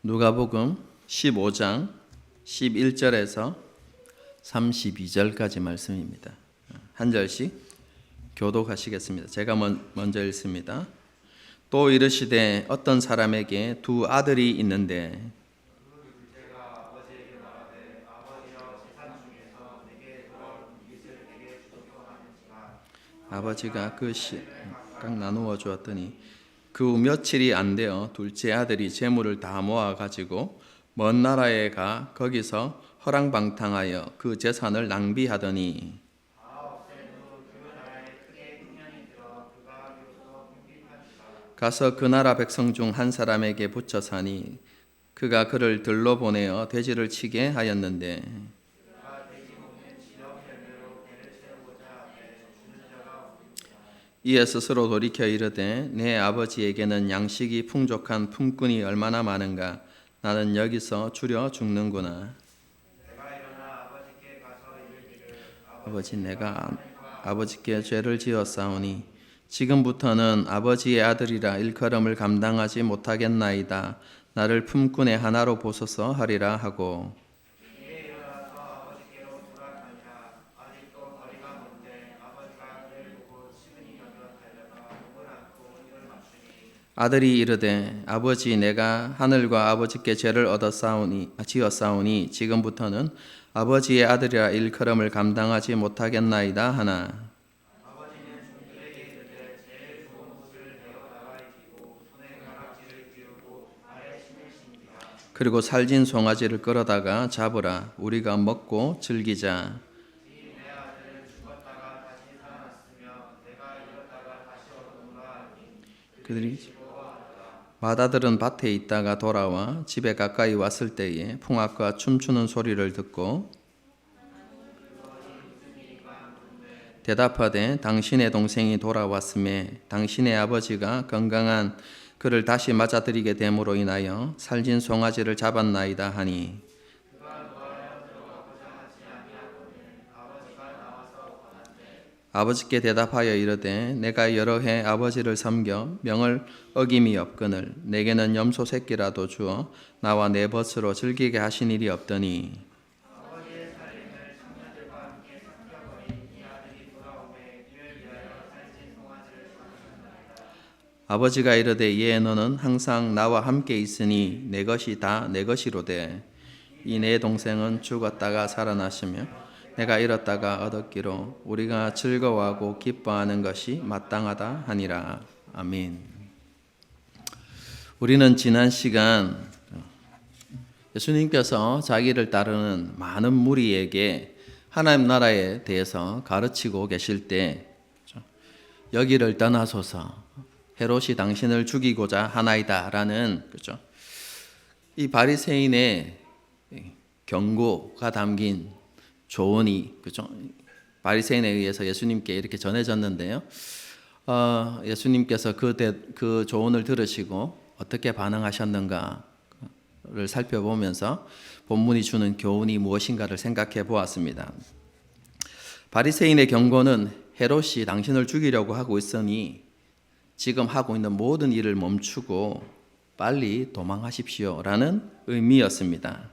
누가복음 15장 11절에서 32절까지 말씀입니다. 한 절씩 교독하시겠습니다. 제가 먼저 읽습니다. 또 이르시되 어떤 사람에게 두 아들이 있는데 아버지가 각 나누어 주었더니 그 며칠이 안 되어 둘째 아들이 재물을 다 모아 가지고 먼 나라에 가 거기서 허랑방탕하여 그 재산을 낭비하더니 가서 그 나라 백성 중 한 사람에게 붙여 사니 그가 그를 들러 보내어 돼지를 치게 하였는데 이에 스스로 돌이켜 이르되 내 아버지에게는 양식이 풍족한 품꾼이 얼마나 많은가 나는 여기서 줄여 죽는구나. 아버지 내가 아버지께 죄를 지었사오니 지금부터는 아버지의 아들이라 일컬음을 감당하지 못하겠나이다. 나를 품꾼의 하나로 보소서 하리라 하고 아들이 이르되 아버지 내가 하늘과 아버지께 죄를 지었사오니 지금부터는 아버지의 아들이라 일컬음을 감당하지 못하겠나이다 하나 그리고 살진 송아지를 끌어다가 잡으라 우리가 먹고 즐기자. 그들이 맏아들은 밭에 있다가 돌아와 집에 가까이 왔을 때에 풍악과 춤추는 소리를 듣고 대답하되 당신의 동생이 돌아왔음에 당신의 아버지가 건강한 그를 다시 맞아들이게 됨으로 인하여 살진 송아지를 잡았나이다 하니 아버지께 대답하여 이르되 내가 여러 해 아버지를 섬겨 명을 어김이 없거늘 내게는 염소 새끼라도 주어 나와 내 벗으로 즐기게 하신 일이 없더니 아버지가 이르되 이에 너는 항상 나와 함께 있으니 내 것이 다 내 것이로되 이 내 동생은 죽었다가 살아나시며 내가 잃었다가 얻었기로 우리가 즐거워하고 기뻐하는 것이 마땅하다 하니라. 아멘. 우리는 지난 시간 예수님께서 자기를 따르는 많은 무리에게 하나님 나라에 대해서 가르치고 계실 때 여기를 떠나소서 헤롯이 당신을 죽이고자 하나이다라는 그렇죠. 이 바리새인의 경고가 담긴 조언이 그렇죠. 바리새인에 의해서 예수님께 이렇게 전해졌는데요. 예수님께서 그 조언을 들으시고 어떻게 반응하셨는가를 살펴보면서 본문이 주는 교훈이 무엇인가를 생각해 보았습니다. 바리새인의 경고는 헤롯이 당신을 죽이려고 하고 있으니 지금 하고 있는 모든 일을 멈추고 빨리 도망하십시오라는 의미였습니다.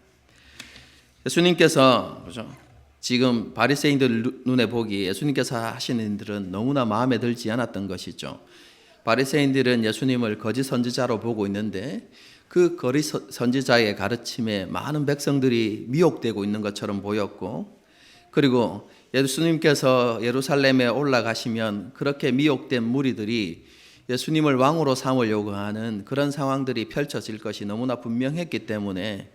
예수님께서 그렇죠? 지금 바리새인들 눈에 보기 예수님께서 하시는 일들은 너무나 마음에 들지 않았던 것이죠. 바리새인들은 예수님을 거짓 선지자로 보고 있는데 그 거짓 선지자의 가르침에 많은 백성들이 미혹되고 있는 것처럼 보였고 그리고 예수님께서 예루살렘에 올라가시면 그렇게 미혹된 무리들이 예수님을 왕으로 삼으려고 하는 그런 상황들이 펼쳐질 것이 너무나 분명했기 때문에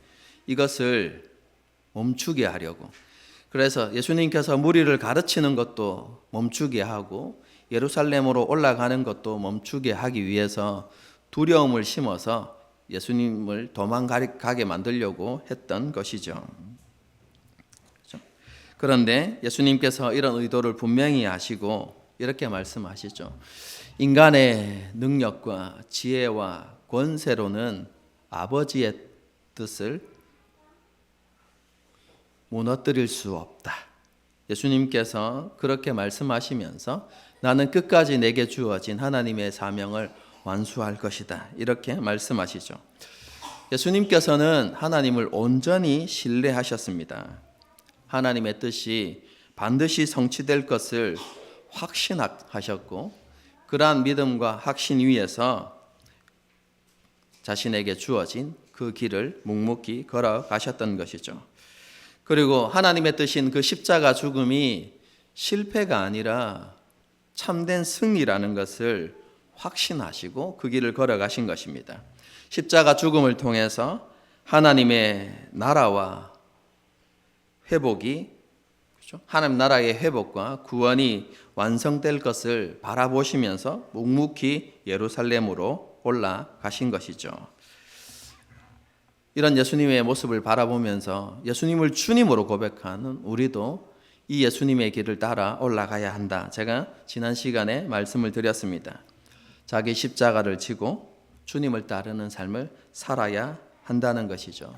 이것을 멈추게 하려고 그래서 예수님께서 무리를 가르치는 것도 멈추게 하고 예루살렘으로 올라가는 것도 멈추게 하기 위해서 두려움을 심어서 예수님을 도망가게 만들려고 했던 것이죠. 그런데 예수님께서 이런 의도를 분명히 아시고 이렇게 말씀하시죠. 인간의 능력과 지혜와 권세로는 아버지의 뜻을 무너뜨릴 수 없다. 예수님께서 그렇게 말씀하시면서 나는 끝까지 내게 주어진 하나님의 사명을 완수할 것이다. 이렇게 말씀하시죠. 예수님께서는 하나님을 온전히 신뢰하셨습니다. 하나님의 뜻이 반드시 성취될 것을 확신하셨고 그러한 믿음과 확신 위에서 자신에게 주어진 그 길을 묵묵히 걸어가셨던 것이죠. 그리고 하나님의 뜻인 그 십자가 죽음이 실패가 아니라 참된 승리라는 것을 확신하시고 그 길을 걸어가신 것입니다. 십자가 죽음을 통해서 하나님의 나라와 회복이, 그렇죠? 하나님 나라의 회복과 구원이 완성될 것을 바라보시면서 묵묵히 예루살렘으로 올라가신 것이죠. 이런 예수님의 모습을 바라보면서 예수님을 주님으로 고백하는 우리도 이 예수님의 길을 따라 올라가야 한다. 제가 지난 시간에 말씀을 드렸습니다. 자기 십자가를 지고 주님을 따르는 삶을 살아야 한다는 것이죠.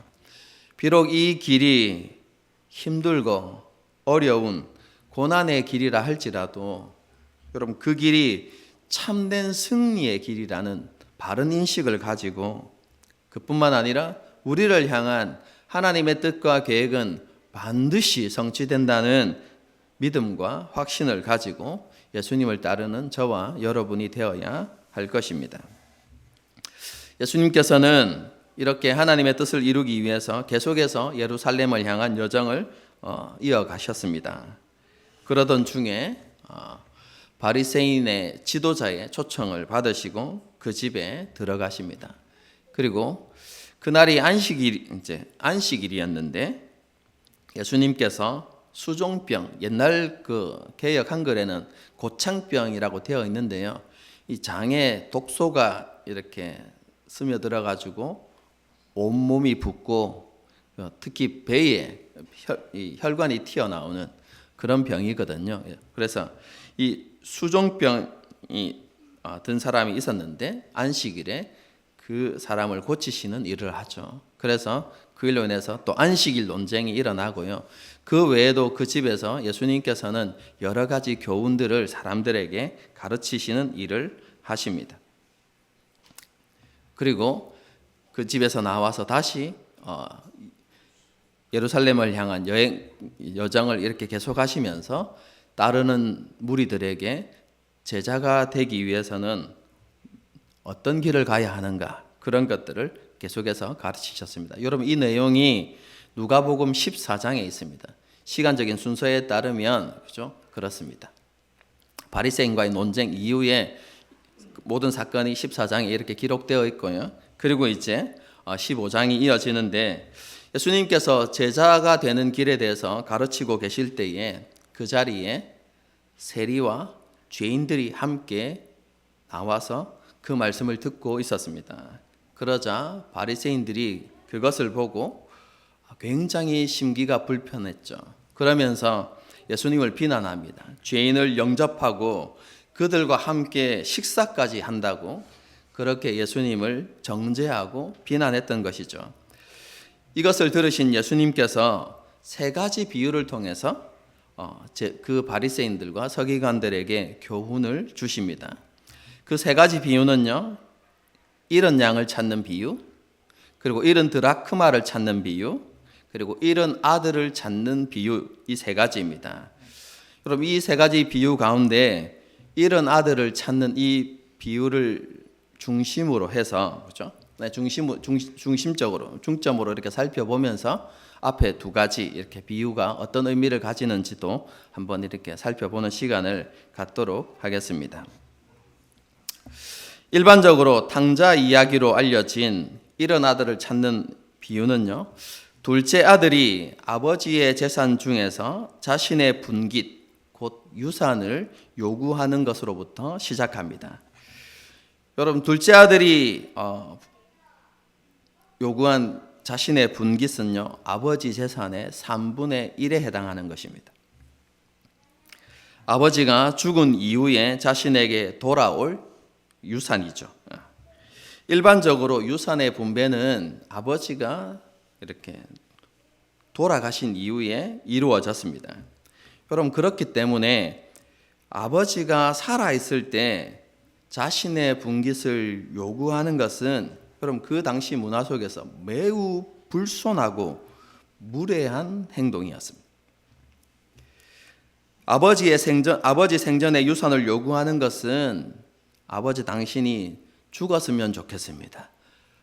비록 이 길이 힘들고 어려운 고난의 길이라 할지라도 여러분 그 길이 참된 승리의 길이라는 바른 인식을 가지고 그뿐만 아니라 우리를 향한 하나님의 뜻과 계획은 반드시 성취된다는 믿음과 확신을 가지고 예수님을 따르는 저와 여러분이 되어야 할 것입니다. 예수님께서는 이렇게 하나님의 뜻을 이루기 위해서 계속해서 예루살렘을 향한 여정을 이어가셨습니다. 그러던 중에 바리새인의 지도자의 초청을 받으시고 그 집에 들어가십니다. 그리고 그날이 안식일이었는데 예수님께서 수종병, 옛날 그 개역 한글에는 고창병이라고 되어 있는데요. 이 장에 독소가 이렇게 스며들어 가지고 온몸이 붓고 특히 배에 혈관이 튀어나오는 그런 병이거든요. 그래서 이 수종병이 든 사람이 있었는데 안식일에 그 사람을 고치시는 일을 하죠. 그래서 그 일로 인해서 또 안식일 논쟁이 일어나고요. 그 외에도 그 집에서 예수님께서는 여러 가지 교훈들을 사람들에게 가르치시는 일을 하십니다. 그리고 그 집에서 나와서 다시 예루살렘을 향한 여정을 이렇게 계속하시면서 따르는 무리들에게 제자가 되기 위해서는 어떤 길을 가야 하는가 그런 것들을 계속해서 가르치셨습니다. 여러분 이 내용이 누가복음 14장에 있습니다. 시간적인 순서에 따르면 그렇죠? 그렇습니다. 바리새인과의 논쟁 이후에 모든 사건이 14장에 이렇게 기록되어 있고요. 그리고 이제 15장이 이어지는데 예수님께서 제자가 되는 길에 대해서 가르치고 계실 때에 그 자리에 세리와 죄인들이 함께 나와서 그 말씀을 듣고 있었습니다. 그러자 바리새인들이 그것을 보고 굉장히 심기가 불편했죠. 그러면서 예수님을 비난합니다. 죄인을 영접하고 그들과 함께 식사까지 한다고 그렇게 예수님을 정죄하고 비난했던 것이죠. 이것을 들으신 예수님께서 세 가지 비유를 통해서 그 바리새인들과 서기관들에게 교훈을 주십니다. 그 세 가지 비유는요, 잃은 양을 찾는 비유, 그리고 잃은 드라크마를 찾는 비유, 그리고 잃은 아들을 찾는 비유, 이 세 가지입니다. 여러분 이 세 가지 비유 가운데 잃은 아들을 찾는 이 비유를 중심으로 해서 그렇죠? 중점으로 이렇게 살펴보면서 앞에 두 가지 이렇게 비유가 어떤 의미를 가지는지도 한번 이렇게 살펴보는 시간을 갖도록 하겠습니다. 일반적으로 탕자 이야기로 알려진 잃은 아들을 찾는 비유는요, 둘째 아들이 아버지의 재산 중에서 자신의 분깃, 곧 유산을 요구하는 것으로부터 시작합니다. 여러분 둘째 아들이 요구한 자신의 분깃은요, 아버지 재산의 3분의 1에 해당하는 것입니다. 아버지가 죽은 이후에 자신에게 돌아올 유산이죠. 일반적으로 유산의 분배는 아버지가 이렇게 돌아가신 이후에 이루어졌습니다. 여러분 그렇기 때문에 아버지가 살아있을 때 자신의 분깃을 요구하는 것은 그럼 그 당시 문화 속에서 매우 불손하고 무례한 행동이었습니다. 아버지 생전에 유산을 요구하는 것은 아버지 당신이 죽었으면 좋겠습니다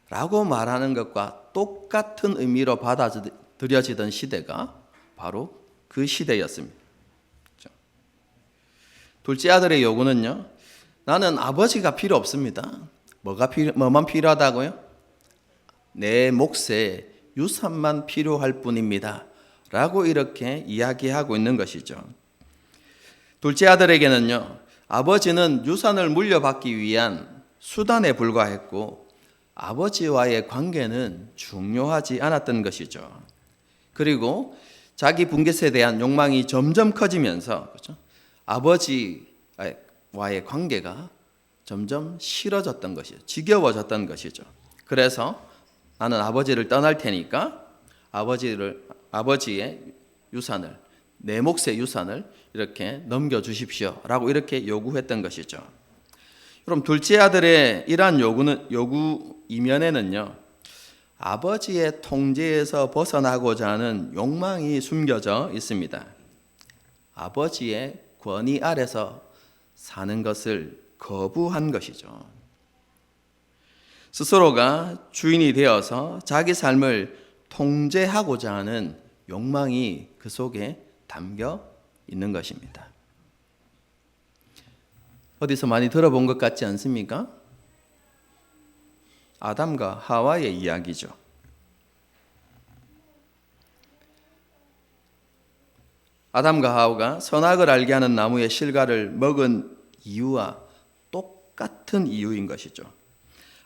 라고 말하는 것과 똑같은 의미로 받아들여지던 시대가 바로 그 시대였습니다. 둘째 아들의 요구는요, 나는 아버지가 필요 없습니다. 뭐만 필요하다고요? 내 몫에 유산만 필요할 뿐입니다 라고 이렇게 이야기하고 있는 것이죠. 둘째 아들에게는요, 아버지는 유산을 물려받기 위한 수단에 불과했고 아버지와의 관계는 중요하지 않았던 것이죠. 그리고 자기 분깃에 대한 욕망이 점점 커지면서, 그렇죠? 아버지와의 관계가 점점 싫어졌던 것이죠. 지겨워졌던 것이죠. 그래서 나는 아버지를 떠날 테니까 아버지의 유산을, 내 몫의 유산을 이렇게 넘겨주십시오 라고 이렇게 요구했던 것이죠. 그럼 둘째 아들의 이러한 요구 이면에는요, 아버지의 통제에서 벗어나고자 하는 욕망이 숨겨져 있습니다. 아버지의 권위 아래서 사는 것을 거부한 것이죠. 스스로가 주인이 되어서 자기 삶을 통제하고자 하는 욕망이 그 속에 담겨 있는 것입니다. 어디서 많이 들어본 것 같지 않습니까? 아담과 하와의 이야기죠. 아담과 하와가 선악을 알게 하는 나무의 실과를 먹은 이유와 똑같은 이유인 것이죠.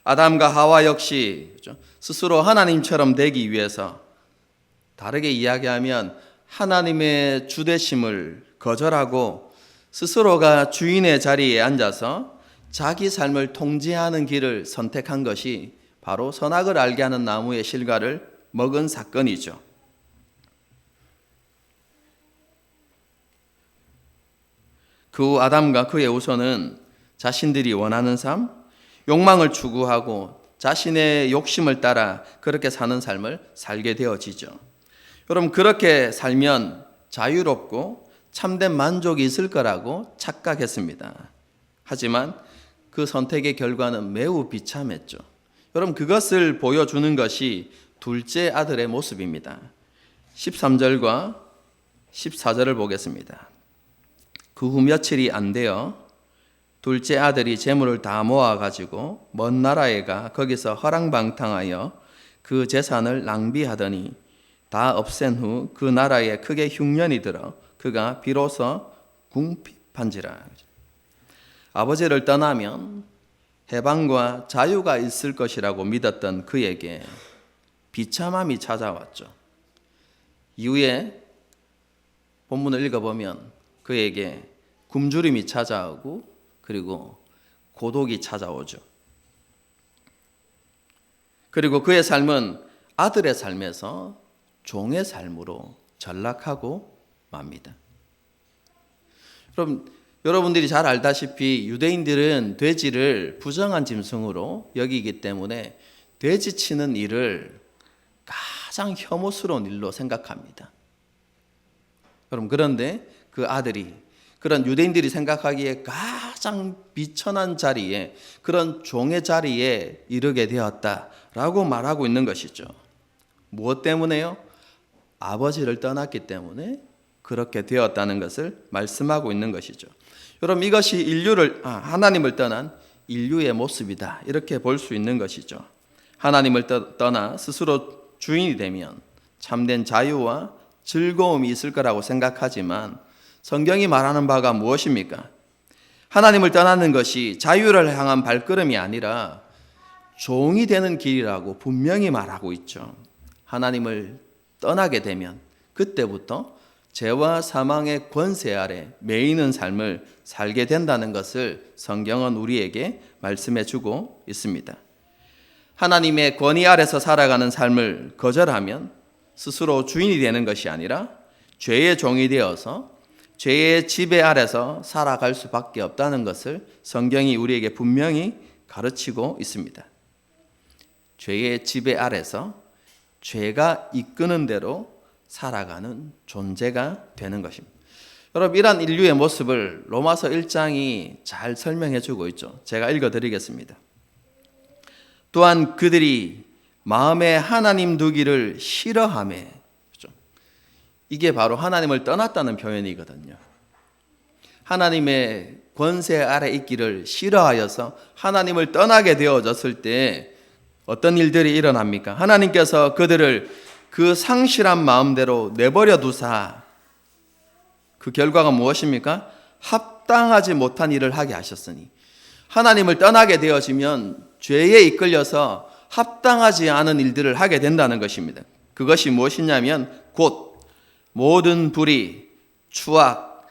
아담과 하와 역시 스스로 하나님처럼 되기 위해서, 다르게 이야기하면 하나님의 주되심을 거절하고 스스로가 주인의 자리에 앉아서 자기 삶을 통제하는 길을 선택한 것이 바로 선악을 알게 하는 나무의 실과를 먹은 사건이죠. 그 후 아담과 그의 후손은 자신들이 원하는 삶, 욕망을 추구하고 자신의 욕심을 따라 그렇게 사는 삶을 살게 되어지죠. 여러분, 그렇게 살면 자유롭고 참된 만족이 있을 거라고 착각했습니다. 하지만 그 선택의 결과는 매우 비참했죠. 여러분, 그것을 보여주는 것이 둘째 아들의 모습입니다. 13절과 14절을 보겠습니다. 그 후 며칠이 안 되어 둘째 아들이 재물을 다 모아가지고 먼 나라에 가 거기서 허랑방탕하여 그 재산을 낭비하더니 다 없앤 후 그 나라에 크게 흉년이 들어 그가 비로소 궁핍한지라. 아버지를 떠나면 해방과 자유가 있을 것이라고 믿었던 그에게 비참함이 찾아왔죠. 이후에 본문을 읽어보면 그에게 굶주림이 찾아오고 그리고 고독이 찾아오죠. 그리고 그의 삶은 아들의 삶에서 종의 삶으로 전락하고 맙니다. 그럼 여러분들이 잘 알다시피 유대인들은 돼지를 부정한 짐승으로 여기기 때문에 돼지 치는 일을 가장 혐오스러운 일로 생각합니다. 그런데 그 아들이 그런 유대인들이 생각하기에 가장 비천한 자리에, 그런 종의 자리에 이르게 되었다라고 말하고 있는 것이죠. 무엇 때문에요? 아버지를 떠났기 때문에 그렇게 되었다는 것을 말씀하고 있는 것이죠. 여러분, 이것이 하나님을 떠난 인류의 모습이다, 이렇게 볼 수 있는 것이죠. 하나님을 떠나 스스로 주인이 되면 참된 자유와 즐거움이 있을 거라고 생각하지만 성경이 말하는 바가 무엇입니까? 하나님을 떠나는 것이 자유를 향한 발걸음이 아니라 종이 되는 길이라고 분명히 말하고 있죠. 하나님을 떠나게 되면 그때부터 죄와 사망의 권세 아래 매이는 삶을 살게 된다는 것을 성경은 우리에게 말씀해 주고 있습니다. 하나님의 권위 아래서 살아가는 삶을 거절하면 스스로 주인이 되는 것이 아니라 죄의 종이 되어서 죄의 지배 아래서 살아갈 수밖에 없다는 것을 성경이 우리에게 분명히 가르치고 있습니다. 죄의 지배 아래서 죄가 이끄는 대로 살아가는 존재가 되는 것입니다. 여러분, 이러한 인류의 모습을 로마서 1장이 잘 설명해 주고 있죠. 제가 읽어드리겠습니다. 또한 그들이 마음에 하나님 두기를 싫어하며, 그렇죠? 이게 바로 하나님을 떠났다는 표현이거든요. 하나님의 권세 아래 있기를 싫어하여서 하나님을 떠나게 되어졌을 때 어떤 일들이 일어납니까? 하나님께서 그들을 그 상실한 마음대로 내버려 두사 그 결과가 무엇입니까? 합당하지 못한 일을 하게 하셨으니, 하나님을 떠나게 되어지면 죄에 이끌려서 합당하지 않은 일들을 하게 된다는 것입니다. 그것이 무엇이냐면 곧 모든 불의, 추악,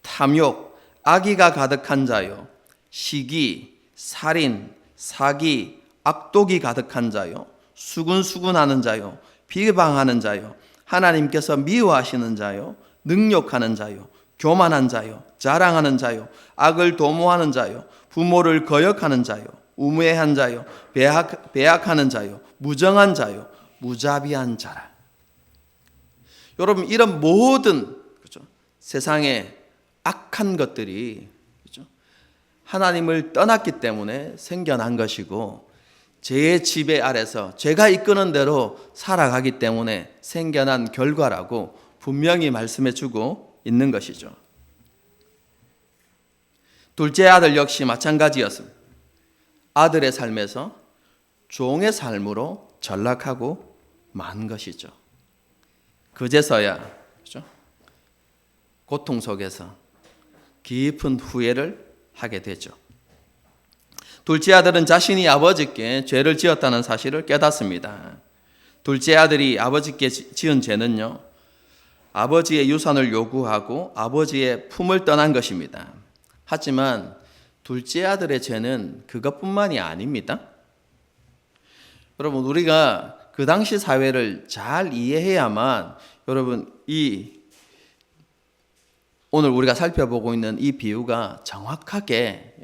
탐욕, 악의가 가득한 자요, 시기, 살인, 사기, 악독이 가득한 자요, 수군수군하는 자요, 비방하는 자요, 하나님께서 미워하시는 자요, 능욕하는 자요, 교만한 자요, 자랑하는 자요, 악을 도모하는 자요, 부모를 거역하는 자요, 우매한 자요, 배악하는 자요, 무정한 자요, 무자비한 자라. 여러분, 이런 모든, 그렇죠? 세상의 악한 것들이, 그렇죠? 하나님을 떠났기 때문에 생겨난 것이고, 죄의 지배 아래서 죄가 이끄는 대로 살아가기 때문에 생겨난 결과라고 분명히 말씀해 주고 있는 것이죠. 둘째 아들 역시 마찬가지였습니다. 아들의 삶에서 종의 삶으로 전락하고 만 것이죠. 그제서야, 그렇죠? 고통 속에서 깊은 후회를 하게 되죠. 둘째 아들은 자신이 아버지께 죄를 지었다는 사실을 깨닫습니다. 둘째 아들이 아버지께 지은 죄는요, 아버지의 유산을 요구하고 아버지의 품을 떠난 것입니다. 하지만 둘째 아들의 죄는 그것뿐만이 아닙니다. 여러분, 우리가 그 당시 사회를 잘 이해해야만 여러분, 오늘 우리가 살펴보고 있는 이 비유가 정확하게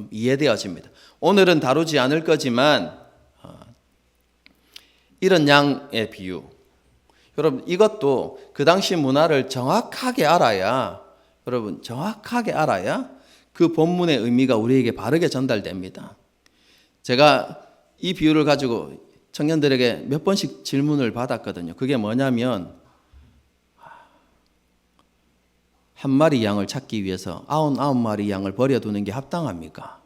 이해되어집니다. 오늘은 다루지 않을 거지만 이런 양의 비유, 여러분, 이것도 그 당시 문화를 정확하게 알아야, 여러분, 정확하게 알아야 그 본문의 의미가 우리에게 바르게 전달됩니다. 제가 이 비유를 가지고 청년들에게 몇 번씩 질문을 받았거든요. 그게 뭐냐면, 한 마리 양을 찾기 위해서 99마리 양을 버려두는 게 합당합니까?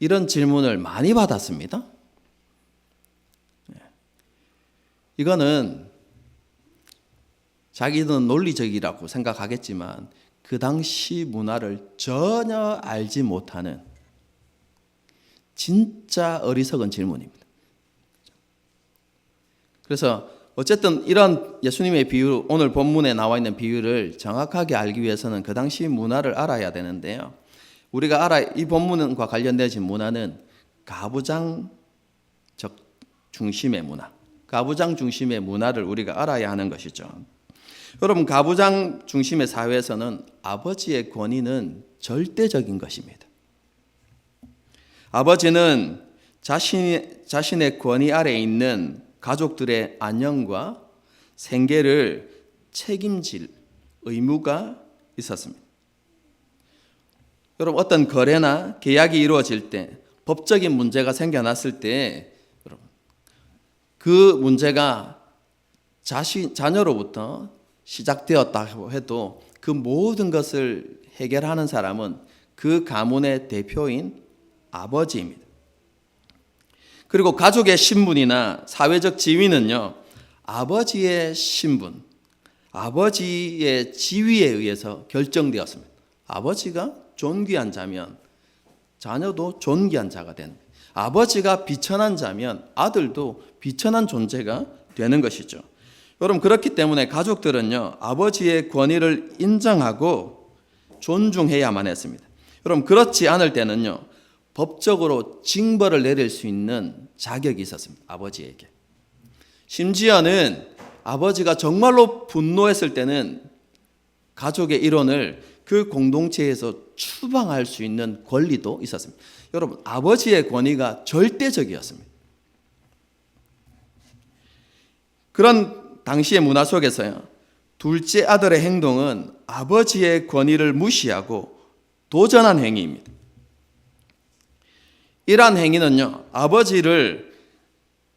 이런 질문을 많이 받았습니다. 이거는 자기는 논리적이라고 생각하겠지만 그 당시 문화를 전혀 알지 못하는 진짜 어리석은 질문입니다. 그래서 어쨌든 이런 예수님의 비유, 오늘 본문에 나와 있는 비유를 정확하게 알기 위해서는 그 당시 문화를 알아야 되는데요. 우리가 이 본문과 관련된 문화는 가부장 중심의 문화, 가부장 중심의 문화를 우리가 알아야 하는 것이죠. 여러분, 가부장 중심의 사회에서는 아버지의 권위는 절대적인 것입니다. 아버지는 자신의 권위 아래에 있는 가족들의 안녕과 생계를 책임질 의무가 있었습니다. 여러분, 어떤 거래나 계약이 이루어질 때, 법적인 문제가 생겨났을 때, 여러분, 그 문제가 자녀로부터 시작되었다고 해도 그 모든 것을 해결하는 사람은 그 가문의 대표인 아버지입니다. 그리고 가족의 신분이나 사회적 지위는요, 아버지의 신분, 아버지의 지위에 의해서 결정되었습니다. 아버지가 존귀한 자면 자녀도 존귀한 자가 되는, 아버지가 비천한 자면 아들도 비천한 존재가 되는 것이죠. 여러분, 그렇기 때문에 가족들은요, 아버지의 권위를 인정하고 존중해야만 했습니다. 여러분, 그렇지 않을 때는요, 법적으로 징벌을 내릴 수 있는 자격이 있었습니다. 아버지에게. 심지어는 아버지가 정말로 분노했을 때는 가족의 일원을 그 공동체에서 추방할 수 있는 권리도 있었습니다. 여러분, 아버지의 권위가 절대적이었습니다. 그런 당시의 문화 속에서요, 둘째 아들의 행동은 아버지의 권위를 무시하고 도전한 행위입니다. 이러한 행위는요,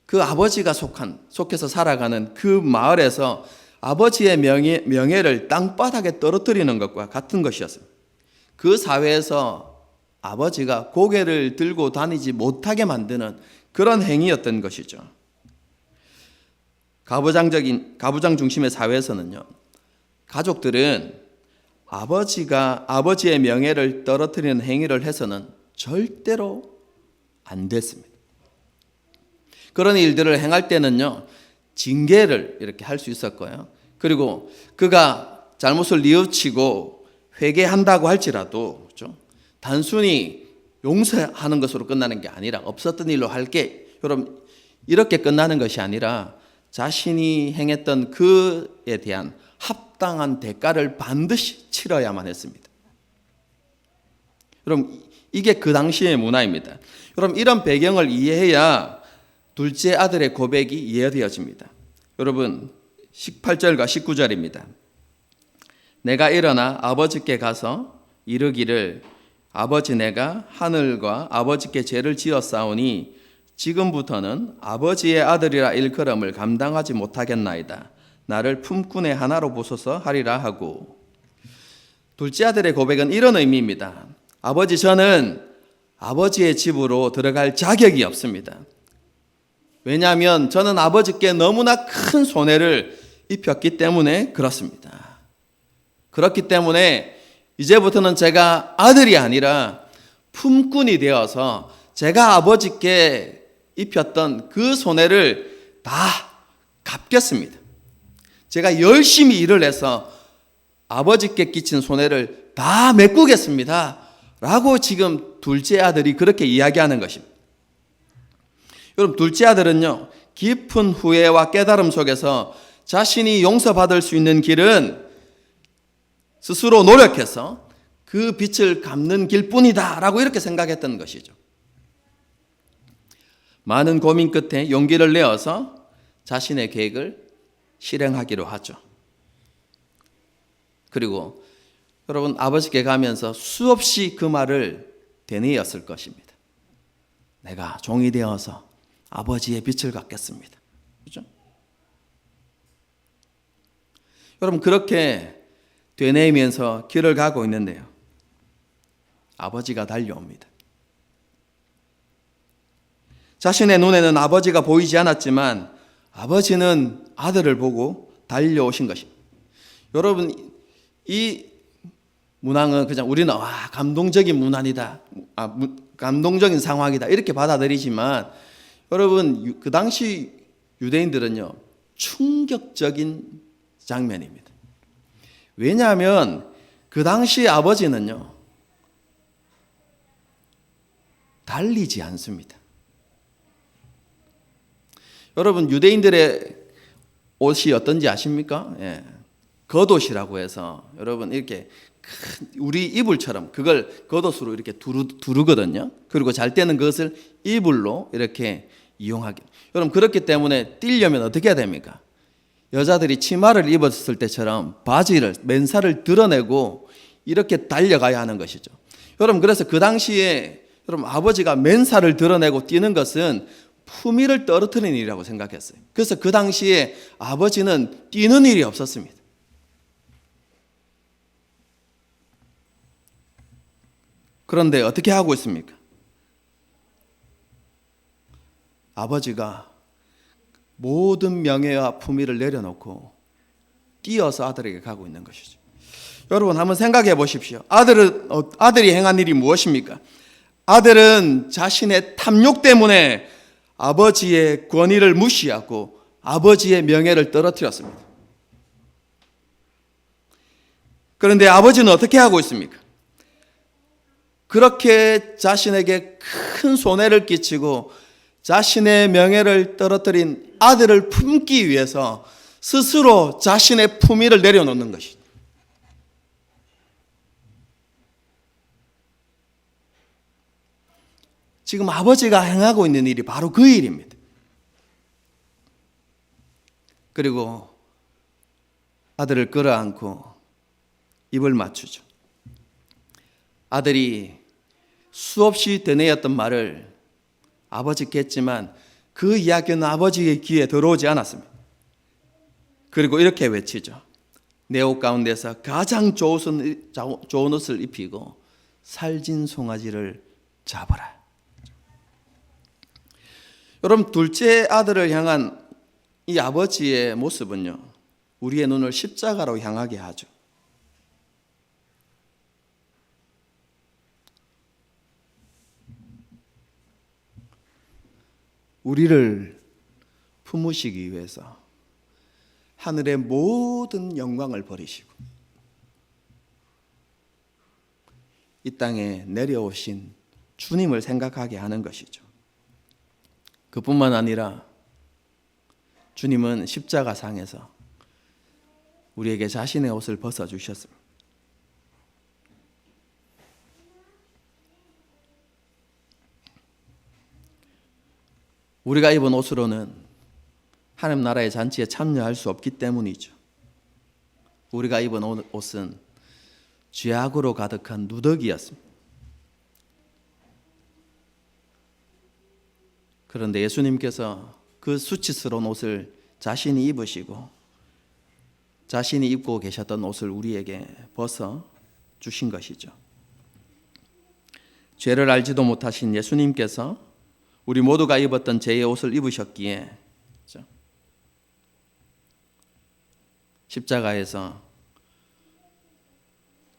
그 아버지가 속해서 살아가는 그 마을에서 아버지의 명예를 땅바닥에 떨어뜨리는 것과 같은 것이었습니다. 그 사회에서 아버지가 고개를 들고 다니지 못하게 만드는 그런 행위였던 것이죠. 가부장 중심의 사회에서는요, 가족들은 아버지의 명예를 떨어뜨리는 행위를 해서는 절대로 안 됐습니다. 그런 일들을 행할 때는요, 징계를 이렇게 할 수 있었고요. 그리고 그가 잘못을 뉘우치고 회개한다고 할지라도, 그렇죠? 단순히 용서하는 것으로 끝나는 게 아니라, 없었던 일로 할게, 여러분, 이렇게 끝나는 것이 아니라 자신이 행했던 그에 대한 합당한 대가를 반드시 치러야만 했습니다. 여러분, 이게 그 당시의 문화입니다. 여러분, 이런 배경을 이해해야 둘째 아들의 고백이 이해되어집니다. 여러분, 18절과 19절입니다. 내가 일어나 아버지께 가서 이르기를 아버지, 내가 하늘과 아버지께 죄를 지었사오니 지금부터는 아버지의 아들이라 일컬음을 감당하지 못하겠나이다. 나를 품꾼의 하나로 보소서 하리라 하고, 둘째 아들의 고백은 이런 의미입니다. 아버지, 저는 아버지의 집으로 들어갈 자격이 없습니다. 왜냐하면 저는 아버지께 너무나 큰 손해를 입혔기 때문에 그렇습니다. 그렇기 때문에 이제부터는 제가 아들이 아니라 품꾼이 되어서 제가 아버지께 입혔던 그 손해를 다 갚겠습니다. 제가 열심히 일을 해서 아버지께 끼친 손해를 다 메꾸겠습니다. 라고 지금 둘째 아들이 그렇게 이야기하는 것입니다. 여러분, 둘째 아들은요, 깊은 후회와 깨달음 속에서 자신이 용서받을 수 있는 길은 스스로 노력해서 그 빚을 갚는 길뿐이다 라고 이렇게 생각했던 것이죠. 많은 고민 끝에 용기를 내어서 자신의 계획을 실행하기로 하죠. 그리고 여러분, 아버지께 가면서 수없이 그 말을 되뇌었을 것입니다. 내가 종이 되어서 아버지의 빚을 갚겠습니다. 그렇죠? 여러분, 그렇게 되뇌이면서 길을 가고 있는데요, 아버지가 달려옵니다. 자신의 눈에는 아버지가 보이지 않았지만 아버지는 아들을 보고 달려오신 것입니다. 여러분, 이 문항은 그냥 우리는 감동적인 문안이다, 감동적인 상황이다 이렇게 받아들이지만, 여러분, 그 당시 유대인들은요, 충격적인 장면입니다. 왜냐하면 그 당시 아버지는요, 달리지 않습니다. 여러분, 유대인들의 옷이 어떤지 아십니까? 예. 겉옷이라고 해서 여러분 이렇게 우리 이불처럼 그걸 겉옷으로 이렇게 두르거든요. 그리고 잘 때는 그것을 이불로 이렇게 이용하게. 여러분, 그렇기 때문에 뛰려면 어떻게 해야 됩니까? 여자들이 치마를 입었을 때처럼 바지를, 맨살을 드러내고 이렇게 달려가야 하는 것이죠. 여러분, 그래서 그 당시에 여러분, 아버지가 맨살을 드러내고 뛰는 것은 품위를 떨어뜨리는 일이라고 생각했어요. 그래서 그 당시에 아버지는 뛰는 일이 없었습니다. 그런데 어떻게 하고 있습니까? 아버지가 모든 명예와 품위를 내려놓고 뛰어서 아들에게 가고 있는 것이죠. 여러분, 한번 생각해 보십시오. 아들이 행한 일이 무엇입니까? 아들은 자신의 탐욕 때문에 아버지의 권위를 무시하고 아버지의 명예를 떨어뜨렸습니다. 그런데 아버지는 어떻게 하고 있습니까? 그렇게 자신에게 큰 손해를 끼치고 자신의 명예를 떨어뜨린 아들을 품기 위해서 스스로 자신의 품위를 내려놓는 것입니다. 지금 아버지가 행하고 있는 일이 바로 그 일입니다. 그리고 아들을 끌어안고 입을 맞추죠. 아들이 수없이 되뇌었던 말을 아버지께 했지만 그 이야기는 아버지의 귀에 들어오지 않았습니다. 그리고 이렇게 외치죠. 내 옷 가운데서 가장 좋은 옷을 입히고 살진 송아지를 잡아라. 여러분, 둘째 아들을 향한 이 아버지의 모습은요, 우리의 눈을 십자가로 향하게 하죠. 우리를 품으시기 위해서 하늘의 모든 영광을 버리시고 이 땅에 내려오신 주님을 생각하게 하는 것이죠. 그뿐만 아니라 주님은 십자가상에서 우리에게 자신의 옷을 벗어주셨습니다. 우리가 입은 옷으로는 하나님 나라의 잔치에 참여할 수 없기 때문이죠. 우리가 입은 옷은 죄악으로 가득한 누더기였습니다. 그런데 예수님께서 그 수치스러운 옷을 자신이 입으시고 자신이 입고 계셨던 옷을 우리에게 벗어 주신 것이죠. 죄를 알지도 못하신 예수님께서 우리 모두가 입었던 죄의 옷을 입으셨기에 십자가에서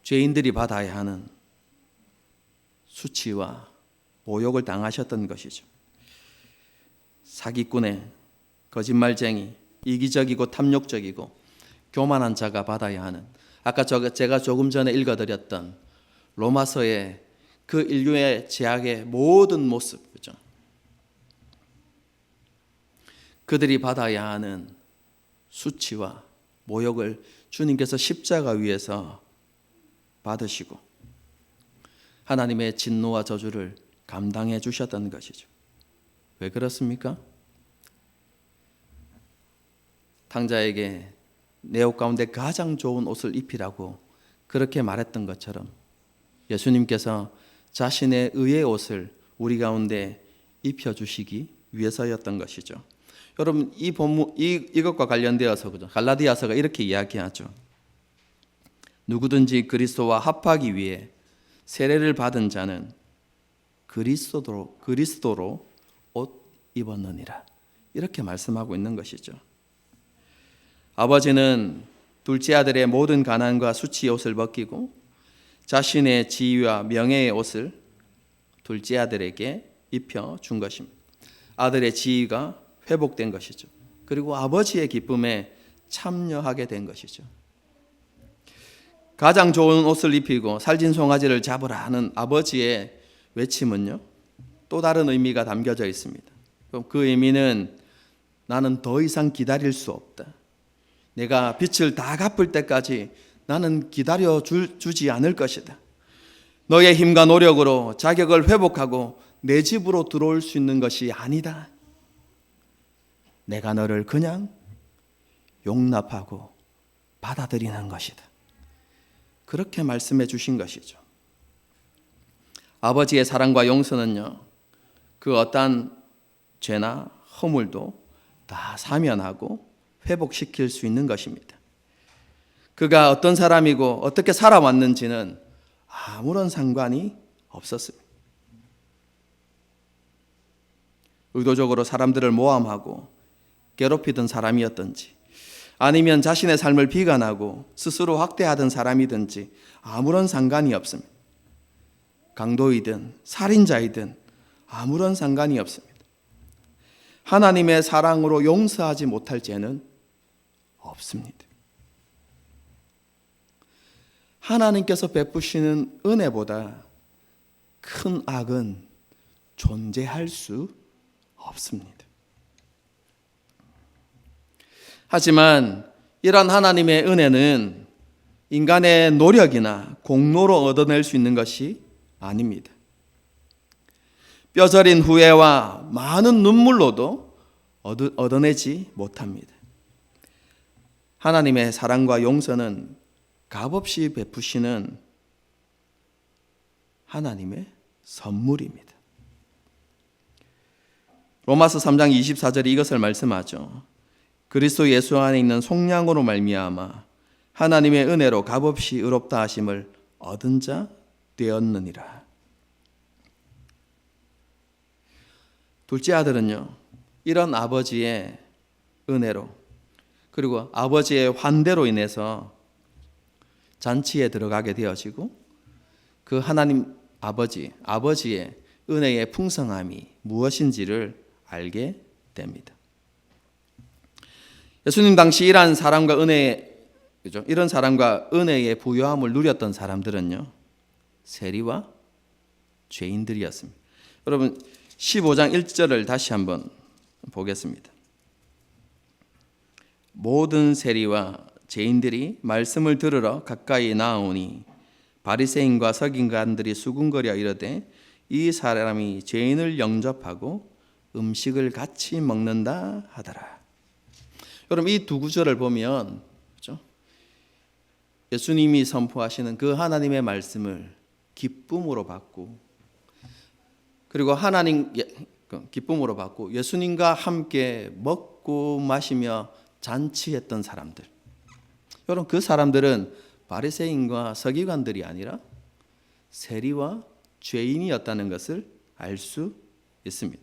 죄인들이 받아야 하는 수치와 모욕을 당하셨던 것이죠. 사기꾼의 거짓말쟁이, 이기적이고 탐욕적이고 교만한 자가 받아야 하는, 아까 제가 조금 전에 읽어드렸던 로마서의 그 인류의 죄악의 모든 모습, 그죠? 그들이 받아야 하는 수치와 모욕을 주님께서 십자가 위에서 받으시고 하나님의 진노와 저주를 감당해 주셨던 것이죠. 왜 그렇습니까? 탕자에게 내 옷 가운데 가장 좋은 옷을 입히라고 그렇게 말했던 것처럼 예수님께서 자신의 의의 옷을 우리 가운데 입혀주시기 위해서였던 것이죠. 여러분, 이 본문 이것과 관련되어서 그죠? 갈라디아서가 이렇게 이야기하죠. 누구든지 그리스도와 합하기 위해 세례를 받은 자는 그리스도로 옷 입었느니라. 이렇게 말씀하고 있는 것이죠. 아버지는 둘째 아들의 모든 가난과 수치의 옷을 벗기고 자신의 지위와 명예의 옷을 둘째 아들에게 입혀 준 것입니다. 아들의 지위가 회복된 것이죠. 그리고 아버지의 기쁨에 참여하게 된 것이죠. 가장 좋은 옷을 입히고 살진 송아지를 잡으라 하는 아버지의 외침은요, 또 다른 의미가 담겨져 있습니다. 그 의미는 나는 더 이상 기다릴 수 없다. 내가 빚을 다 갚을 때까지 나는 기다려 주지 않을 것이다. 너의 힘과 노력으로 자격을 회복하고 내 집으로 들어올 수 있는 것이 아니다. 내가 너를 그냥 용납하고 받아들이는 것이다. 그렇게 말씀해 주신 것이죠. 아버지의 사랑과 용서는요, 그 어떠한 죄나 허물도 다 사면하고 회복시킬 수 있는 것입니다. 그가 어떤 사람이고 어떻게 살아왔는지는 아무런 상관이 없었습니다. 의도적으로 사람들을 모함하고 괴롭히던 사람이었든지 아니면 자신의 삶을 비관하고 스스로 학대하던 사람이든지 아무런 상관이 없습니다. 강도이든 살인자이든 아무런 상관이 없습니다. 하나님의 사랑으로 용서하지 못할 죄는 없습니다. 하나님께서 베푸시는 은혜보다 큰 악은 존재할 수 없습니다. 하지만 이러한 하나님의 은혜는 인간의 노력이나 공로로 얻어낼 수 있는 것이 아닙니다. 뼈저린 후회와 많은 눈물로도 얻어내지 못합니다. 하나님의 사랑과 용서는 값없이 베푸시는 하나님의 선물입니다. 로마서 3장 24절에 이것을 말씀하죠. 그리스도 예수 안에 있는 속량으로 말미암아 하나님의 은혜로 값없이 의롭다 하심을 얻은 자 되었느니라. 둘째 아들은요, 이런 아버지의 은혜로 그리고 아버지의 환대로 인해서 잔치에 들어가게 되어지고 그 하나님 아버지의 은혜의 풍성함이 무엇인지를 알게 됩니다. 예수님 당시 이런 사랑과 은혜의 부요함을 누렸던 사람들은요, 세리와 죄인들이었습니다. 여러분 15장 1절을 다시 한번 보겠습니다. 모든 세리와 죄인들이 말씀을 들으러 가까이 나오니 바리새인과 서기관들이 수군거려 이르되 이 사람이 죄인을 영접하고 음식을 같이 먹는다 하더라. 여러분 이 두 구절을 보면 그렇죠? 예수님이 선포하시는 그 하나님의 말씀을 기쁨으로 받고 그리고 기쁨으로 받고 예수님과 함께 먹고 마시며 잔치했던 사람들. 여러분 그 사람들은 바리새인과 서기관들이 아니라 세리와 죄인이었다는 것을 알 수 있습니다.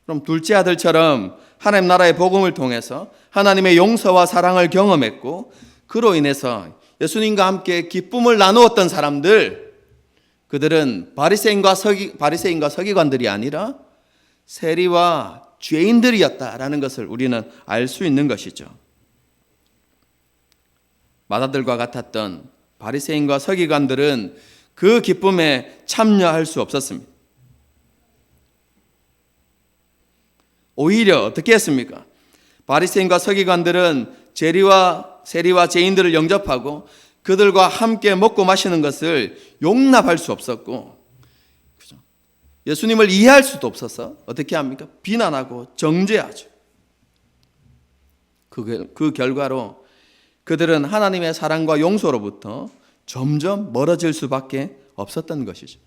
그럼 둘째 아들처럼 하나님 나라의 복음을 통해서 하나님의 용서와 사랑을 경험했고 그로 인해서 예수님과 함께 기쁨을 나누었던 사람들, 그들은 바리새인과 서기관들이 아니라 세리와 죄인들이었다라는 것을 우리는 알 수 있는 것이죠. 마다들과 같았던 바리새인과 서기관들은 그 기쁨에 참여할 수 없었습니다. 오히려 어떻게 했습니까? 바리새인과 서기관들은 세리와 죄인들을 영접하고 그들과 함께 먹고 마시는 것을 용납할 수 없었고 예수님을 이해할 수도 없어서 어떻게 합니까? 비난하고 정죄하죠. 그 결과로 그들은 하나님의 사랑과 용서로부터 점점 멀어질 수밖에 없었던 것이죠.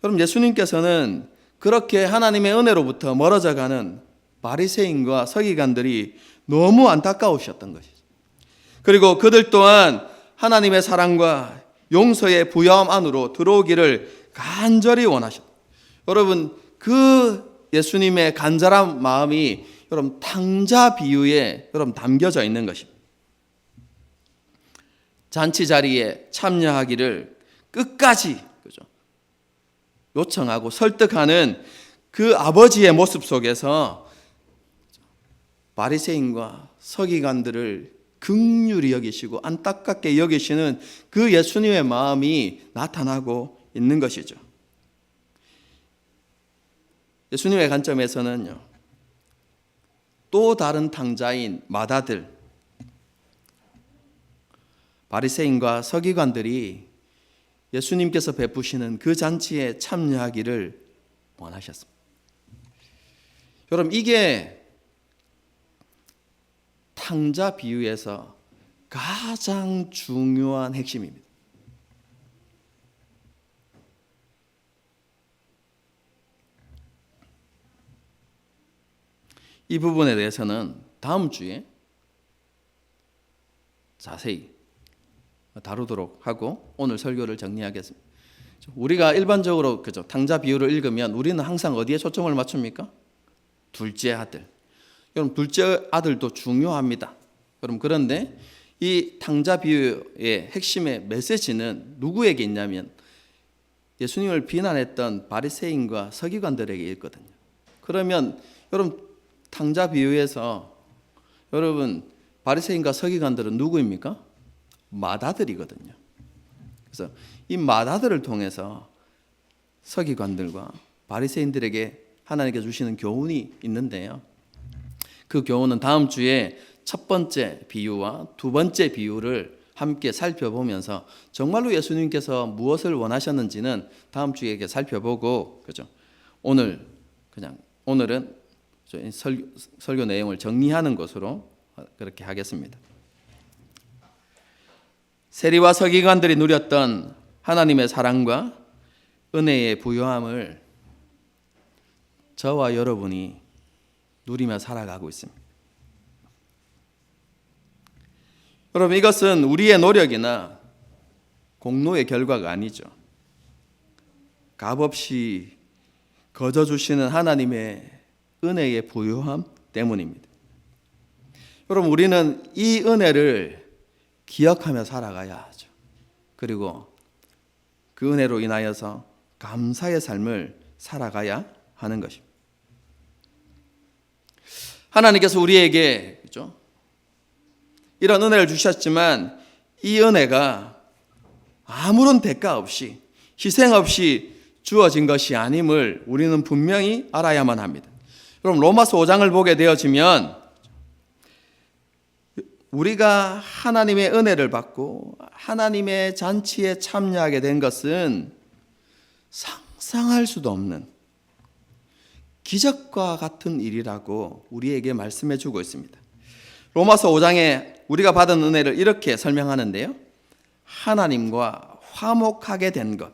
여러분 예수님께서는 그렇게 하나님의 은혜로부터 멀어져가는 바리새인과 서기관들이 너무 안타까우셨던 것이죠. 그리고 그들 또한 하나님의 사랑과 용서의 부여함 안으로 들어오기를 간절히 원하셨다. 여러분 그 예수님의 간절한 마음이 여러분 탕자 비유에 여러분 담겨져 있는 것입니다. 잔치 자리에 참여하기를 끝까지 요청하고 설득하는 그 아버지의 모습 속에서 바리새인과 서기관들을 긍휼히 여기시고 안타깝게 여기시는 그 예수님의 마음이 나타나고 있는 것이죠. 예수님의 관점에서는요, 또 다른 탕자인 마다들, 바리새인과 서기관들이 예수님께서 베푸시는 그 잔치에 참여하기를 원하셨습니다. 여러분 이게 탕자 비유에서 가장 중요한 핵심입니다. 이 부분에 대해서는 다음 주에 자세히 다루도록 하고 오늘 설교를 정리하겠습니다. 우리가 일반적으로 탕자 비유를 읽으면 우리는 항상 어디에 초점을 맞춥니까? 둘째 아들. 여러분 둘째 아들도 중요합니다. 여러분 그런데 이 탕자 비유의 핵심의 메시지는 누구에게 있냐면 예수님을 비난했던 바리새인과 서기관들에게 있거든요. 그러면 여러분 탕자 비유에서 여러분 바리새인과 서기관들은 누구입니까? 마다들이거든요. 그래서 이 마다들을 통해서 서기관들과 바리새인들에게 하나님께 주시는 교훈이 있는데요. 그 교훈은 다음 주에 첫 번째 비유와 두 번째 비유를 함께 살펴보면서 정말로 예수님께서 무엇을 원하셨는지는 다음 주에 이렇게 살펴보고, 그죠? 오늘은 설교 내용을 정리하는 것으로 그렇게 하겠습니다. 세리와 서기관들이 누렸던 하나님의 사랑과 은혜의 부요함을 저와 여러분이 누리며 살아가고 있습니다. 여러분, 이것은 우리의 노력이나 공로의 결과가 아니죠. 값없이 거저 주시는 하나님의 은혜의 부요함 때문입니다. 여러분, 우리는 이 은혜를 기억하며 살아가야 하죠. 그리고 그 은혜로 인하여서 감사의 삶을 살아가야 하는 것입니다. 하나님께서 우리에게, 그렇죠? 이런 은혜를 주셨지만 이 은혜가 아무런 대가 없이, 희생 없이 주어진 것이 아님을 우리는 분명히 알아야만 합니다. 여러분, 로마서 5장을 보게 되어지면 우리가 하나님의 은혜를 받고 하나님의 잔치에 참여하게 된 것은 상상할 수도 없는 기적과 같은 일이라고 우리에게 말씀해 주고 있습니다. 로마서 5장에 우리가 받은 은혜를 이렇게 설명하는데요. 하나님과 화목하게 된 것.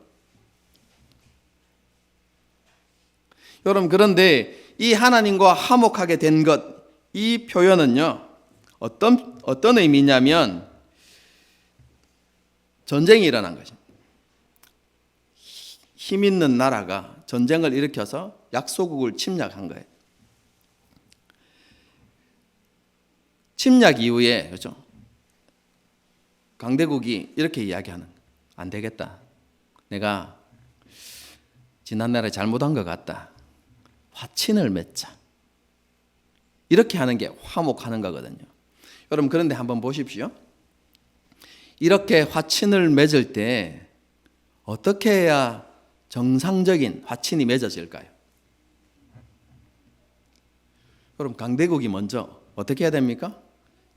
여러분, 그런데 이 하나님과 화목하게 된 것, 이 표현은요, 어떤 의미냐면 전쟁이 일어난 것입니다. 힘 있는 나라가 전쟁을 일으켜서 약소국을 침략한 거예요. 침략 이후에, 그렇죠? 강대국이 이렇게 이야기하는, 안 되겠다. 내가 지난날에 잘못한 것 같다. 화친을 맺자. 이렇게 하는 게 화목하는 거거든요. 여러분, 그런데 한번 보십시오. 이렇게 화친을 맺을 때 어떻게 해야 정상적인 화친이 맺어질까요? 여러분, 강대국이 먼저 어떻게 해야 됩니까?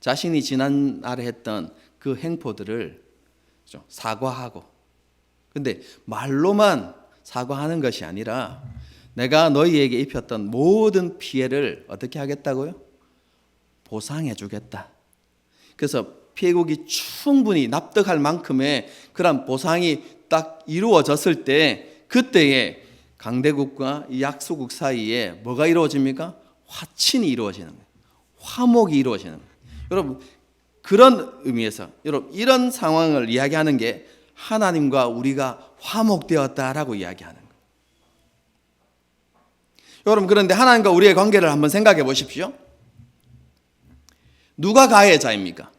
자신이 지난날에 했던 그 행포들을 사과하고, 근데 말로만 사과하는 것이 아니라 내가 너희에게 입혔던 모든 피해를 어떻게 하겠다고요? 보상해 주겠다. 그래서 피해국이 충분히 납득할 만큼의 그런 보상이 딱 이루어졌을 때, 그때에 강대국과 이 약소국 사이에 뭐가 이루어집니까? 화친이 이루어지는 거예요. 화목이 이루어지는 거예요. 여러분, 그런 의미에서 여러분, 이런 상황을 이야기하는 게 하나님과 우리가 화목되었다라고 이야기하는 거예요. 여러분, 그런데 하나님과 우리의 관계를 한번 생각해 보십시오. 누가 가해자입니까?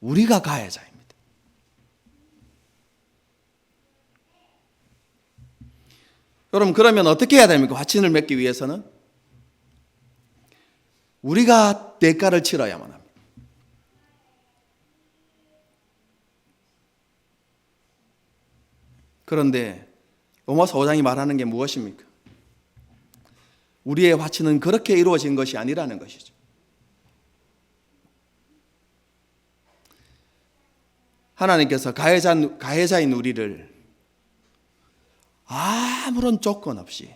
우리가 가해자입니다. 여러분, 그러면 어떻게 해야 됩니까? 화친을 맺기 위해서는 우리가 대가를 치러야만 합니다. 그런데 로마서 5장이 말하는 게 무엇입니까? 우리의 화친은 그렇게 이루어진 것이 아니라는 것이죠. 하나님께서 가해자인 우리를 아무런 조건 없이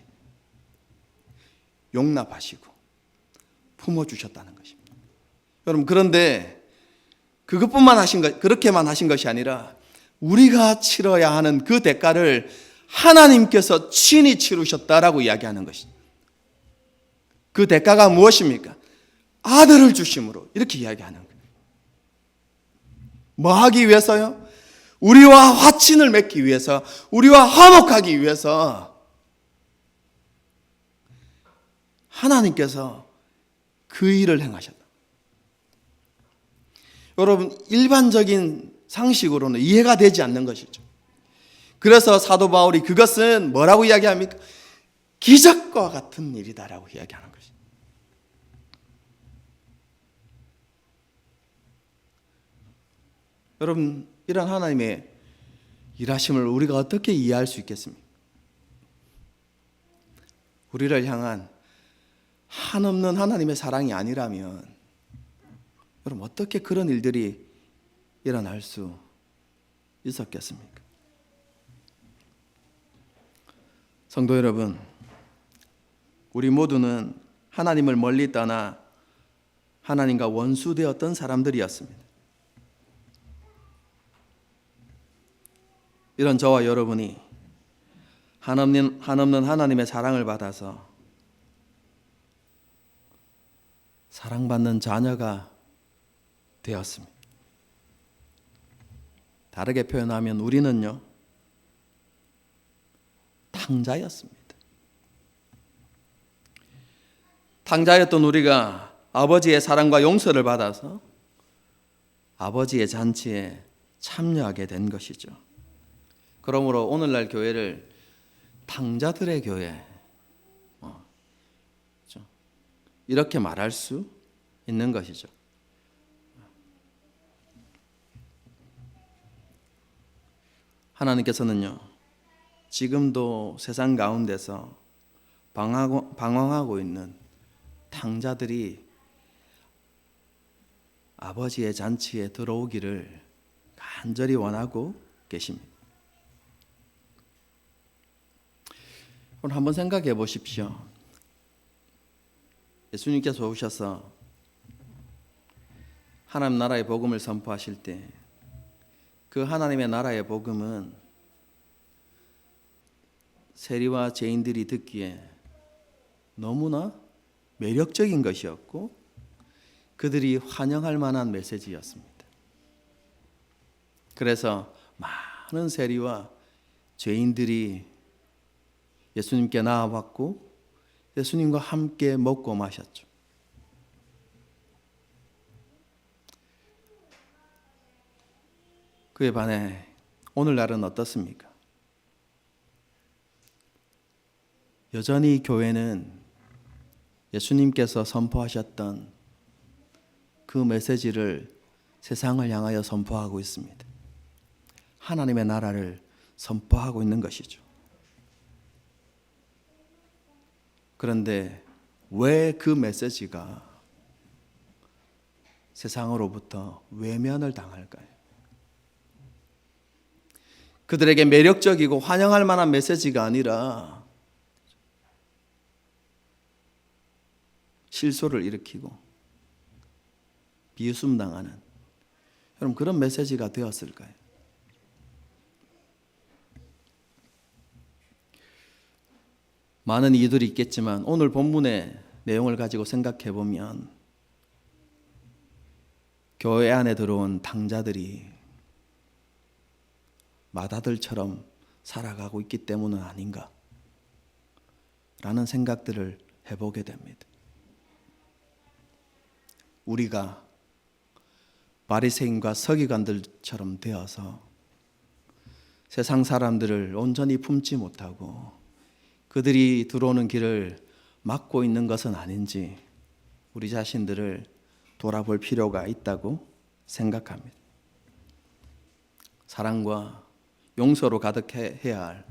용납하시고 품어주셨다는 것입니다. 여러분, 그런데 그렇게만 하신 것이 아니라 우리가 치러야 하는 그 대가를 하나님께서 친히 치르셨다라고 이야기하는 것입니다. 그 대가가 무엇입니까? 아들을 주심으로 이렇게 이야기하는 거예요. 뭐 하기 위해서요? 우리와 화친을 맺기 위해서, 우리와 화목하기 위해서 하나님께서 그 일을 행하셨다. 여러분, 일반적인 상식으로는 이해가 되지 않는 것이죠. 그래서 사도 바울이 그것은 뭐라고 이야기합니까? 기적과 같은 일이다라고 이야기하는 것이죠. 여러분, 이런 하나님의 일하심을 우리가 어떻게 이해할 수 있겠습니까? 우리를 향한 한없는 하나님의 사랑이 아니라면 여러분, 어떻게 그런 일들이 일어날 수 있었겠습니까? 성도 여러분, 우리 모두는 하나님을 멀리 떠나 하나님과 원수되었던 사람들이었습니다. 이런 저와 여러분이 한없는 하나님의 사랑을 받아서 사랑받는 자녀가 되었습니다. 다르게 표현하면 우리는요, 탕자였습니다. 탕자였던 우리가 아버지의 사랑과 용서를 받아서 아버지의 잔치에 참여하게 된 것이죠. 그러므로 오늘날 교회를 탕자들의 교회, 이렇게 말할 수 있는 것이죠. 하나님께서는요, 지금도 세상 가운데서 방황하고 있는 탕자들이 아버지의 잔치에 들어오기를 간절히 원하고 계십니다. 오늘 한번 생각해 보십시오. 예수님께서 오셔서 하나님 나라의 복음을 선포하실 때 그 하나님의 나라의 복음은 세리와 죄인들이 듣기에 너무나 매력적인 것이었고 그들이 환영할 만한 메시지였습니다. 그래서 많은 세리와 죄인들이 예수님께 나아왔고 예수님과 함께 먹고 마셨죠. 그에 반해 오늘날은 어떻습니까? 여전히 교회는 예수님께서 선포하셨던 그 메시지를 세상을 향하여 선포하고 있습니다. 하나님의 나라를 선포하고 있는 것이죠. 그런데 왜 그 메시지가 세상으로부터 외면을 당할까요? 그들에게 매력적이고 환영할 만한 메시지가 아니라 실소를 일으키고 비웃음당하는 여러분 그런 메시지가 되었을까요? 많은 이유들이 있겠지만 오늘 본문의 내용을 가지고 생각해 보면 교회 안에 들어온 탕자들이 마다들처럼 살아가고 있기 때문은 아닌가 라는 생각들을 해보게 됩니다. 우리가 바리새인과 서기관들처럼 되어서 세상 사람들을 온전히 품지 못하고 그들이 들어오는 길을 막고 있는 것은 아닌지 우리 자신들을 돌아볼 필요가 있다고 생각합니다. 사랑과 용서로 가득해야 할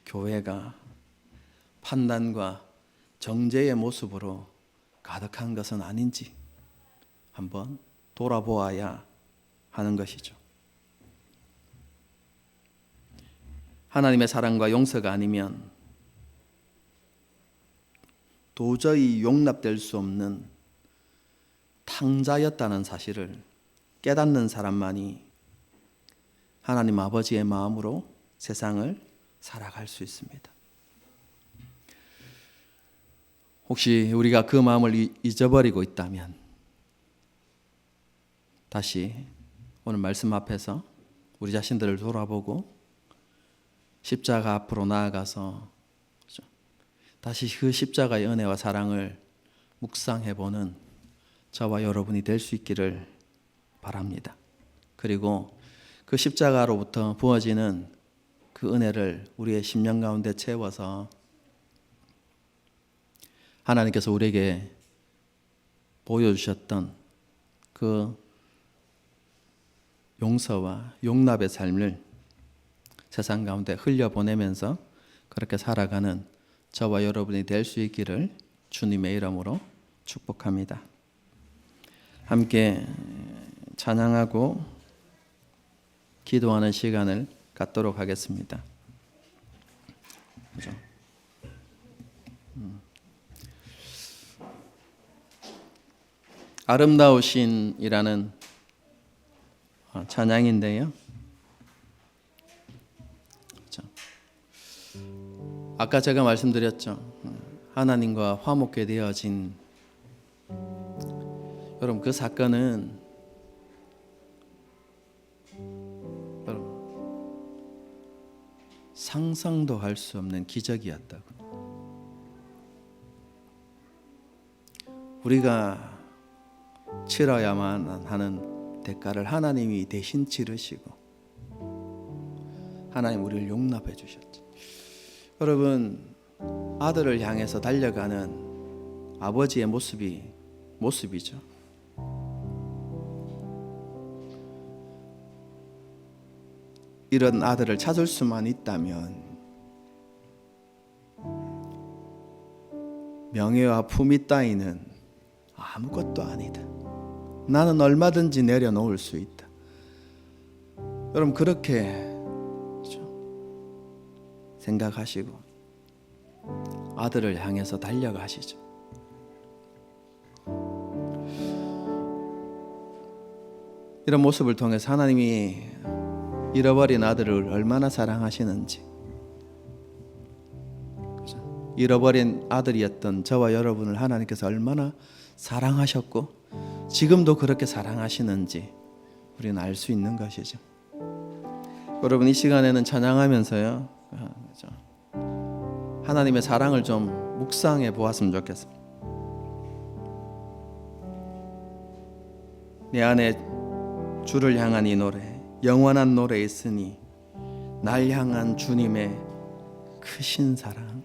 교회가 판단과 정죄의 모습으로 가득한 것은 아닌지 한번 돌아보아야 하는 것이죠. 하나님의 사랑과 용서가 아니면 도저히 용납될 수 없는 탕자였다는 사실을 깨닫는 사람만이 하나님 아버지의 마음으로 세상을 살아갈 수 있습니다. 혹시 우리가 그 마음을 잊어버리고 있다면 다시 오늘 말씀 앞에서 우리 자신들을 돌아보고 십자가 앞으로 나아가서 다시 그 십자가의 은혜와 사랑을 묵상해보는 저와 여러분이 될 수 있기를 바랍니다. 그리고 그 십자가로부터 부어지는 그 은혜를 우리의 심령 가운데 채워서 하나님께서 우리에게 보여주셨던 그 용서와 용납의 삶을 세상 가운데 흘려보내면서 그렇게 살아가는 저와 여러분이 될 수 있기를 주님의 이름으로 축복합니다. 함께 찬양하고 기도하는 시간을 갖도록 하겠습니다. 그렇죠? 아름다우신이라는 찬양인데요. 그렇죠? 아까 제가 말씀드렸죠. 하나님과 화목게 되어진 여러분, 그 사건은 여러분 상상도 할 수 없는 기적이었다고. 우리가 치러야만 하는 대가를 하나님이 대신 치르시고 하나님 우리를 용납해 주셨죠. 여러분, 아들을 향해서 달려가는 아버지의 모습이죠. 이런 아들을 찾을 수만 있다면 명예와 품위 따위는 아무것도 아니다. 나는 얼마든지 내려놓을 수 있다. 여러분, 그렇게 생각하시고 아들을 향해서 달려가시죠. 이런 모습을 통해서 하나님이 잃어버린 아들을 얼마나 사랑하시는지, 잃어버린 아들이었던 저와 여러분을 하나님께서 얼마나 사랑하셨고 지금도 그렇게 사랑하시는지 우리는 알 수 있는 것이죠. 여러분, 이 시간에는 찬양하면서요, 하나님의 사랑을 좀 묵상해 보았으면 좋겠습니다. 내 안에 주를 향한 이 노래, 영원한 노래 있으니 날 향한 주님의 크신 사랑,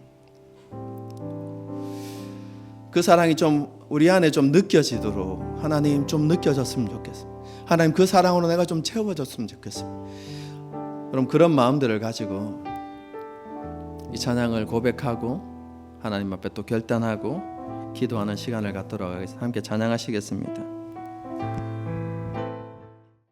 그 사랑이 좀 우리 안에 좀 느껴지도록 하나님 좀 느껴졌으면 좋겠습니다. 하나님, 그 사랑으로 내가 좀 채워졌으면 좋겠습니다. 그럼 그런 마음들을 가지고 이 찬양을 고백하고 하나님 앞에 또 결단하고 기도하는 시간을 갖도록 하겠습니다. 함께 찬양하시겠습니다.